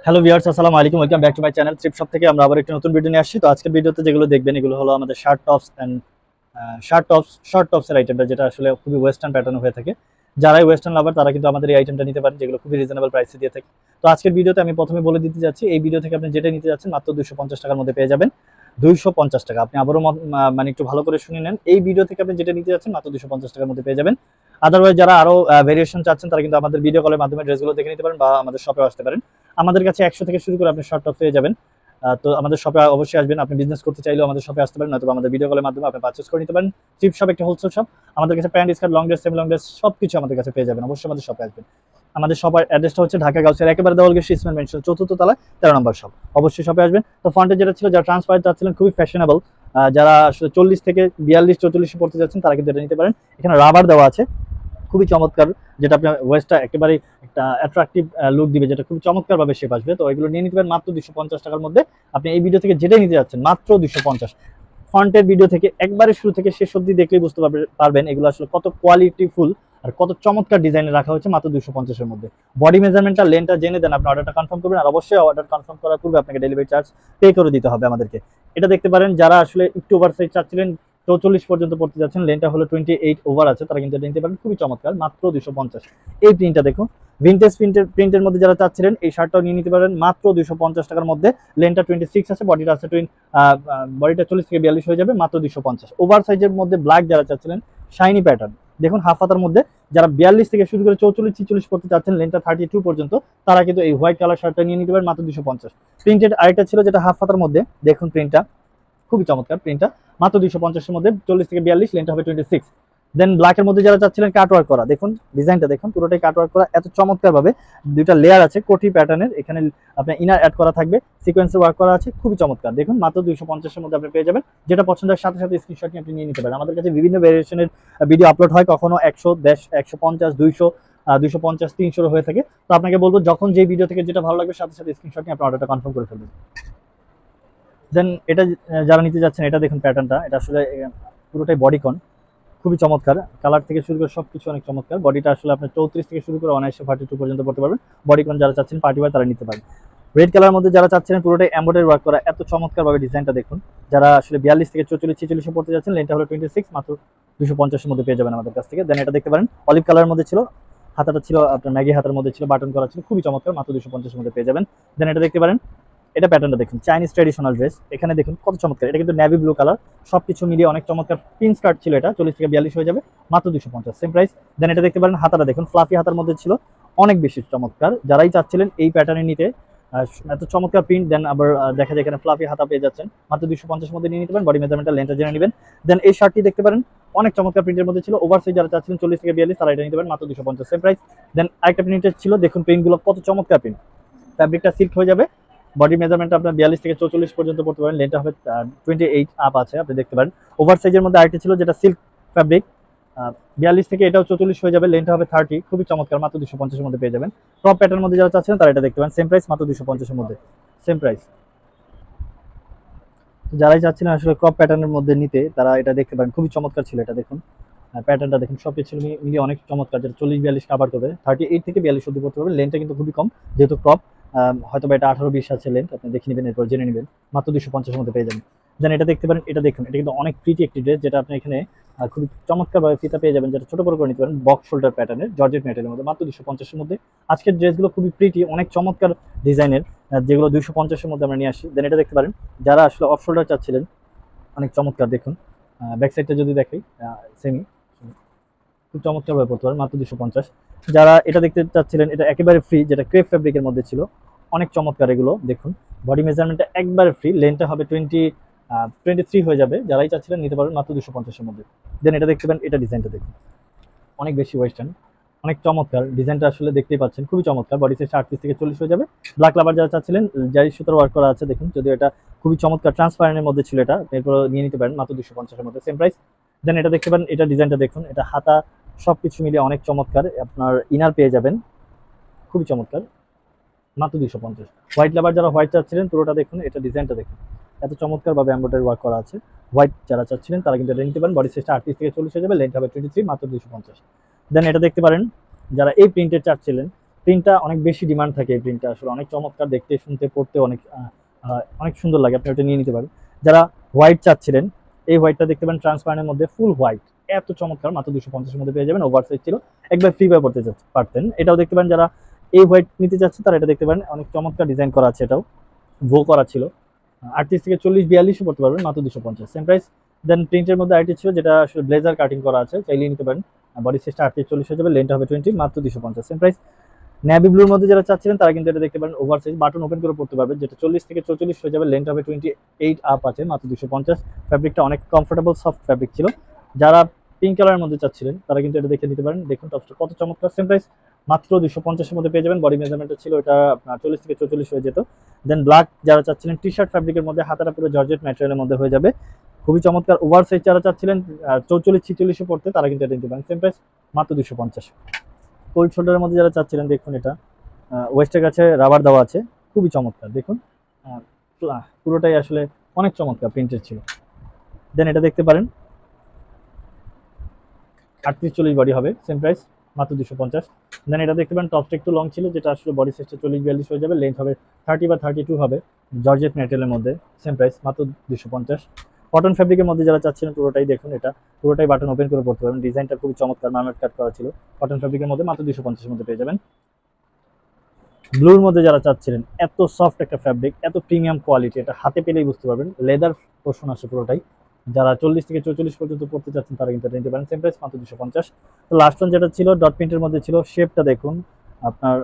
Hello viewers, আসসালামু আলাইকুম। Welcome back to my channel trip shop থেকে আমরা আবার একটা নতুন ভিডিও নিয়ে আসছি। তো আজকের ভিডিওতে যেগুলো দেখবেন এগুলো হলো আমাদের শর্ট টপসের আইটেমটা, যেটা আসলে খুবই ওয়েস্টার্ন প্যাটার্ন হয়ে থাকে। যারাই ওয়েস্টার্ন লাভার তারা কিন্তু আমাদের এই আইটেমটা নিতে পারেন, যেগুলো খুবই রিজনেবল প্রাইসে দিয়ে থাকে। তো আজকের ভিডিওতে আমি প্রথমে বলে দিতে যাচ্ছি, এই ভিডিও থেকে আপনি যেটা নিতে যাচ্ছেন মাত্র 250 টাকার মধ্যে পেয়ে যাবেন। 250 টাকা। আপনি আবারও মানে একটু ভালো করে শুনে নেন, এই ভিডিও থেকে আপনি যেটা নিতে যাচ্ছেন মাত্র 250 টাকার মধ্যে পেয়ে যাবেন। আদারওয়াইজ যারা আরো ভেরিয়েশন চাচ্ছেন তারা কিন্তু আমাদের ভিডিও কলের মাধ্যমে ড্রেসগুলো দেখে নিতে পারেন বা আমাদের শপে আসতে পারেন। আমাদের কাছে 100 থেকে শুরু করে আপনি শর্ট টপ পেয়ে যাবেন। তো আমাদের শপে অবশ্যই আসবেন। আপনি বিজনেস করতে চাইলেও আমাদের শপে আসতে পারেন, নয়তো আমাদের ভিডিও কলের মাধ্যমে আপনি পারচেজ করে নিতে পারেন। চিপ শপ একটা হোলসেল শপ। আমাদের কাছে pant, skirt, long dress, semi long dress সবকিছু আমাদের কাছে পেয়ে যাবেন। অবশ্যই আমাদের শপে আসবেন। আমাদের শপের অ্যাড্রেসটা হচ্ছে ঢাকা গাউসিয়ার একেবারে দেওয়ালগেট ইসমাইল মেনশন 4th তলায় 13 নম্বর শপ। অবশ্যই শপে আসবেন। তো ফ্রন্টে যেটা ছিল, যারা ট্রান্সপারেন্ট চাচ্ছিলেন, খুবই ফ্যাশনেবল, যারা আসলে 40 থেকে 42 44 পড়তে যাচ্ছেন তারা কিন্তু এটা নিতে পারেন। এখানে রাবার দেওয়া আছে, খুবই চমৎকার, যেটা আপনার ওয়েস্টটা একেবারেই একটা অ্যাট্রাকটিভ লুক দিবে, যেটা খুব চমৎকারভাবে শেপ আসবে। তো এগুলো নিয়ে নিতে পারেন মাত্র 250 টাকার মধ্যে। আপনি এই ভিডিও থেকে যেটাই নিতে যাচ্ছেন মাত্র 250। ফ্রন্টের ভিডিও থেকে একবারে শুরু থেকে শেষ অবধি দেখলেই বুঝতে পারবেন এগুলো আসলে কত কোয়ালিটিফুল আর কত চমৎকার ডিজাইনে রাখা হয়েছে মাত্র 250-এর মধ্যে। বডি মেজারমেন্টটা, লেনটা জেনে দেন আপনি অর্ডারটা কনফার্ম করবেন। আর অবশ্যই অর্ডার কনফার্ম করার পূর্বে আপনাকে ডেলিভারি চার্জ পে করে দিতে হবে আমাদেরকে। এটা দেখতে পারেন, যারা আসলে একটু ওভার সাইজ চাচ্ছিলেন, 44 পর্যন্ত পড়তে যাচ্ছেন, লেনটা হলো 28 ওভার আছে, তারা কিন্তু এটা নিতে পারেন। খুবই চমৎকার, মাত্র 250। এই প্রিন্টটা দেখুন, ভিনটেজ প্রিন্টের মধ্যে যারা চাচ্ছিলেন এই শার্টটাও নিয়ে নিতে পারেন মাত্র 250 টাকার মধ্যে। লেনটা 26 আছে, বডিটা আছে বডিটা 40 থেকে 42 হয়ে যাবে, মাত্র 250। ওভার সাইজের মধ্যে ব্ল্যাক যারা চাচ্ছিলেন, শাইনি প্যাটার্ন দেখুন, হাফ হাতার মধ্যে যারা 42 থেকে শুরু করে 44 46 পড়তে চাচ্ছেন, লেনটা 32 পর্যন্ত, তারা কিন্তু এই হোয়াইট কালার শার্টটা নিয়ে নিতে পারেন মাত্র 250। প্রিন্টেড আরেকটা ছিল যেটা হাফ হাতার মধ্যে, দেখুন প্রিন্টটা খুবই চমৎকার। প্রিন্টটা মাত্র 250-এর মধ্যে, 40 থেকে 42, লেনটা হবে 26। দেন ব্ল্যাকের মধ্যে যারা চাচ্ছিলেন কাটওয়ার্ক করা, দেখুন ডিজাইনটা দেখুন, পুরোটাই কাটওয়ার্ক করা, এত চমৎকার ভাবে দুইটা লেয়ার আছে কোটি প্যাটার্নের, এখানে আপনার ইনার অ্যাড করা থাকবে, সিকোয়েন্সের ওয়ার্ক করা আছে, খুবই চমৎকার। দেখুন মাত্র 250-এর মধ্যে আপনি পেয়ে যাবেন। যেটা পছন্দের সাথে সাথে স্ক্রিনশট নিয়ে আপনি নিয়ে নিতে পারেন। আমাদের কাছে বিভিন্ন ভেরিয়েশনের ভিডিও আপলোড হয়, কখনো 100, 150, 150, 200, 250, 300 হয়ে থাকে। তো আপনাকে বলবো, যখন যে ভিডিও থেকে যেটা ভালো লাগবে সাথে সাথে স্ক্রিনশট নিয়ে আপনি অর্ডারটা কনফার্ম করে ফেলবেন। দেন এটা যারা নিতে যাচ্ছেন, এটা দেখুন প্যাটার্নটা, এটা আসলে পুরোটাই বডিকন, খুবই চমৎকার। কালার থেকে শুরু করে সবকিছু অনেক চমৎকার। বডিটা আসলে আপনার 34 থেকে শুরু করে 19 42 পর্যন্ত পড়তে পারবেন। বডিকন যারা চাচ্ছেন পার্টি ওয়্যার তারা নিতে পারেন। রেড কালার মধ্যে যারা চাচ্ছেন, পুরোটাই এমব্রয়ডারি ওয়ার্ক করা, এত চমৎকারভাবে ডিজাইনটা দেখুন। যারা আসলে 42 থেকে 44 46 পড়তে যাচ্ছেন, লেনটা হলো 26, মাত্র 250-এর মধ্যে পেয়ে যাবেন আমাদের কাছ থেকে। দেন এটা দেখতে পারেন, অলিভ কালারের মধ্যে ছিল, হাতাটা ছিল আপনার ম্যাগি হাতার মধ্যে ছিল, বাটন করা ছিল, খুবই চমৎকার, মাত্র 250-এর মধ্যে পেয়ে যাবেন। দেন এটা দেখতে পারেন, এটা প্যাটার্নটা দেখুন, চাইনিজ ট্র্যাডিশনাল ড্রেস, এখানে দেখুন কত চমৎকার। এটা কিন্তু নেভি ব্লু কালার, সবকিছু মিলিয়ে অনেক চমৎকার। পিন স্কার্ট ছিল, এটা 40 থেকে 42 হয়ে যাবে, মাত্র 250, সেম প্রাইস। দেন এটা দেখতে পারেন, হাতাটা দেখুন, ফ্লাফি হাতার মধ্যে ছিল, অনেক বেশি চমৎকার। যারাই চাচ্ছিলেন এই প্যাটার্নে নিতে, এত চমৎকার প্রিন্ট, দেন আবার দেখা যায় এখানে ফ্লাফি হাতা পেয়ে যাচ্ছেন, মাত্র 250 মধ্যে নিয়ে নিতে পারেন। বডি মেজারমেন্টটা, লেন্থটা জেনে নেবেন। দেন এই শার্টটি দেখতে পারেন, অনেক চমৎকার প্রিন্টের মধ্যে ছিল, ওভার সাইজ যারা চাচ্ছিলেন 40 থেকে 42 তারা এটা নিতে পারেন মাত্র 250, সেম প্রাইস। দেন আরেকটা প্রিন্টের ছিল, দেখুন প্রিন্টগুলো কত চমৎকার প্রিন্ট, ফ্যাব্রিকটা সিল্ক হয়ে যাবে। বডি মেজারমেন্ট আপনার 42 থেকে 44 পর্যন্ত পড়তে পারেন, লেনটা হবে 28 আপ আছে, আপনি দেখতে পারেন। ওভার সাইজের মধ্যে আরেকটা ছিল যেটা সিল্ক ফ্যাব্রিক, 42 থেকে এটাও 44 হয়ে যাবে, লেনটা হবে 30, খুবই চমৎকার, মাত্র 250-এর মধ্যে পেয়ে যাবেন। টপ প্যাটার্নের মধ্যে যারা চাচ্ছেন তারা এটা দেখতে পারেন, সেম প্রাইস, মাত্র 250-এর মধ্যে, সেম প্রাইস। যারাই চাচ্ছিলেন আসলে ক্রপ প্যাটার্নের মধ্যে নিতে, তারা এটা দেখতে পারেন, খুবই চমৎকার ছিল এটা দেখুন। প্যাটার্নটা দেখুন, সব কিছু মিলিয়ে অনেক চমৎকার, যেটা 40 42 কাভার করবে, 38 থেকে 42 অব্দি করতে পারবে। লেনটা কিন্তু খুবই কম, যেহেতু ক্রপ, হয়তো বা এটা 18 20 আছে লেন্থ, আপনি দেখে নেবেন, এরপর জেনে নেবেন, মাত্র 250-এর মধ্যে পেয়ে যাবেন। দেন এটা দেখতে পারেন, এটা দেখুন, এটা কিন্তু অনেক প্রিটি একটি ড্রেস, যেটা আপনি এখানে খুবই চমৎকারভাবে ফিতা পেয়ে যাবেন, যেটা ছোট বড় করে নিতে পারেন, বক্স শোল্ডার প্যাটার্নের জর্জেট ম্যাটেরিয়ালের মধ্যে, মাত্র 250-এর মধ্যে। আজকের ড্রেসগুলো খুবই প্রিটি, অনেক চমৎকার ডিজাইনের, যেগুলো 250-এর মধ্যে আমরা নিয়ে আসি। দেন এটা দেখতে পারেন, যারা আসলে অফ শোল্ডার চাচ্ছিলেন, অনেক চমৎকার দেখুন। ব্যাক সাইডটা যদি দেখাই, সেমি খুব চমৎকারভাবে পড়তে পারেন, মাত্র 250। যারা এটা দেখতে চাচ্ছিলেন, এটা একেবারে ফ্রি, যেটা ক্রেপ ফ্যাব্রিকের মধ্যে ছিল, অনেক চমৎকার এগুলো দেখুন। বডি মেজারমেন্টটা একবারে ফ্রি, লেনটা হবে 23 হয়ে যাবে, যারাই চাচ্ছিলেন নিতে পারবেন মাত্র 250-এর মধ্যে। দেন এটা দেখতে পারেন, এটা ডিজাইনটা দেখুন, অনেক বেশি ওয়েস্টার্ন, অনেক চমৎকার ডিজাইনটা, আসলে দেখতেই পাচ্ছেন, খুবই চমৎকার। বডি সাইজ 38 থেকে 40 হয়ে যাবে। ব্ল্যাক লাভার যারা চাচ্ছিলেন, জারি সুতার ওয়ার্ক করা আছে দেখুন, যদিও এটা খুবই চমৎকার, ট্রান্সপারেন্টের মধ্যে ছিল, এটা এরপর নিয়ে নিতে পারেন মাত্র 250-এর মধ্যে, সেম প্রাইস। দেন এটা দেখতে পারেন, এটা ডিজাইনটা দেখুন, এটা হাতা সবকিছু মিলিয়ে অনেক চমৎকার, আপনার ইনার পেয়ে যাবেন, খুবই চমৎকার, মাত্র 250। হোয়াইট লাভার যারা হোয়াইট চাচ্ছিলেন, পুরোটা দেখুন, এটা ডিজাইনটা দেখুন, এত চমৎকারভাবে এমব্রয়ডারি ওয়ার্ক করা আছে। হোয়াইট যারা চাচ্ছিলেন তারা কিন্তু এটা নিতে পারেন। বডি সাইজটা 38 থেকে 40 হয়ে যাবে, লেন্থ হবে 23, মাত্র 250। দেন এটা দেখতে পারেন, যারা এই প্রিন্টের চাচ্ছিলেন, প্রিন্টটা অনেক বেশি ডিমান্ড থাকে, এই প্রিন্টটা আসলে অনেক চমৎকার, দেখতে শুনতে পড়তে অনেক সুন্দর লাগে, আপনি ওটা নিয়ে নিতে পারেন। যারা হোয়াইট চাচ্ছিলেন, এই হোয়াইটটা দেখতে পারেন ট্রান্সপারেন্টের মধ্যে, ফুল হোয়াইট, এত চমৎকার, মাত্র 250 এর মধ্যে পেয়ে যাবেন। ওভার সাইজ ছিল, একবার ফ্রি পড়তে পারতেন। এটাও দেখতে পারেন যারা এই হোয়াইট নিতে চাচ্ছে তারা এটা দেখতে পারেন, অনেক চমৎকার ডিজাইন করা আছে, এটাও ভো করা ছিল। 38 থেকে 40 42 পড়তে পারবেন, মাত্র 250, সেম প্রাইস। দেন প্রিন্টের মধ্যে আইটি ছিল যেটা আসলে ব্লেজার কাটিং করা আছে, চাইলেই নিতে পারেন। বডি সাইজটা 38 40 হয়ে যাবে, লেন্থ হবে 20, মাত্র 250, সেম প্রাইস। নেভি ব্লুর মধ্যে যারা চাচ্ছিলেন তারা কিন্তু এটা দেখতে পারেন, ওভার সাইজ, বাটন ওপেন করে পড়তে পারবেন, যেটা 40 থেকে 44 হয়ে যাবে, লেন্থ হবে 28 আপ আছে, মাত্র 250। ফ্যাব্রিকটা অনেক কমফোর্টেবল সফট ফ্যাব্রিক ছিল। যারা পিঙ্ক কালারের মধ্যে চাচ্ছিলেন তারা কিন্তু এটা দেখে নিতে পারেন, দেখুন টপসটা কত চমৎকার, সেম প্রাইস, মাত্র 250 এর মধ্যে পেয়ে যাবেন। বডি মেজারমেন্টটা ছিল এটা আপনার 40 থেকে 44 হয়ে যেত। দেন ব্ল্যাক যারা চাচ্ছিলেন টি শার্ট ফ্যাব্রিকের মধ্যে, হাতাটা পুরো জর্জেট ম্যাটেরিয়ালের মধ্যে হয়ে যাবে, খুবই চমৎকার। ওভার সাইজ যারা চাচ্ছিলেন 44 46 পড়তে, তারা কিন্তু এটা নিতে পারেন, সেম প্রাইস, মাত্র 250। কোল্ড শোল্ডারের মধ্যে যারা চাচ্ছিলেন, দেখুন এটা ওয়েস্টের কাছে রাবার দেওয়া আছে, খুবই চমৎকার, দেখুন পুরোটাই আসলে অনেক চমৎকার প্রিন্টের ছিল। দেন এটা দেখতে পারেন 38 40 বডি হবে, সেম প্রাইস, মাত্র 250। দেন এটা দেখতে পারেন টপসটা একটু লং ছিল, যেটা আসলে বডি সাইজটা 40 42 হয়ে যাবে, লেন্থ হবে 30 বা 32 হবে, জর্জেট ম্যাটেরিয়ালের মধ্যে, সেম প্রাইস, মাত্র 250। কটন ফ্যাব্রিকের মধ্যে যারা চাচ্ছিলেন পুরোটাই দেখুন, এটা পুরোটাই বাটন ওপেন করে পড়তে পারবেন, ডিজাইনটা খুবই চমৎকার, মার্মেট কাট করা ছিল, কটন ফ্যাব্রিকের মধ্যে, মাত্র 250 এর মধ্যে পেয়ে যাবেন। ব্লুর মধ্যে যারা চাচ্ছিলেন, এত সফট একটা ফ্যাব্রিক, এত প্রিমিয়াম কোয়ালিটি, এটা হাতে পেলেই বুঝতে পারবেন, লেদার পোর্শন আসে পুরোটাই। যারা 40 থেকে 44 পর্যন্ত পড়তে চাচ্ছেন তারা কিন্তু নিতে পারেন, সেম প্রাইস, মাত্র 250। তো লাস্ট ওয়ান যেটা ছিল ডট প্রিন্টের মধ্যে ছিল, শেপটা দেখুন আপনার,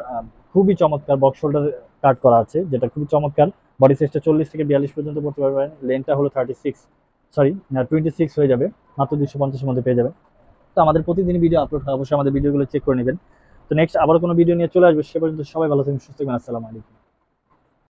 খুবই চমৎকার, বক্স শোল্ডার কাট করা আছে, যেটা খুবই চমৎকার। বডি সাইজটা 40 থেকে 42 পর্যন্ত পড়তে পারবেন, লেন্থটা হলো 26 হয়ে যাবে, মাত্র 250 এর মধ্যে পেয়ে যাবেন। তো আমাদের প্রতিদিন ভিডিও আপলোড হয়, অবশ্যই আমাদের ভিডিওগুলো চেক করে নেবেন। তো নেক্সট আবার কোনো ভিডিও নিয়ে চলে আসবে, সে পর্যন্ত সবাই ভালো থাকবেন, সুস্থ থাকবেন, আসসালামু আলাইকুম।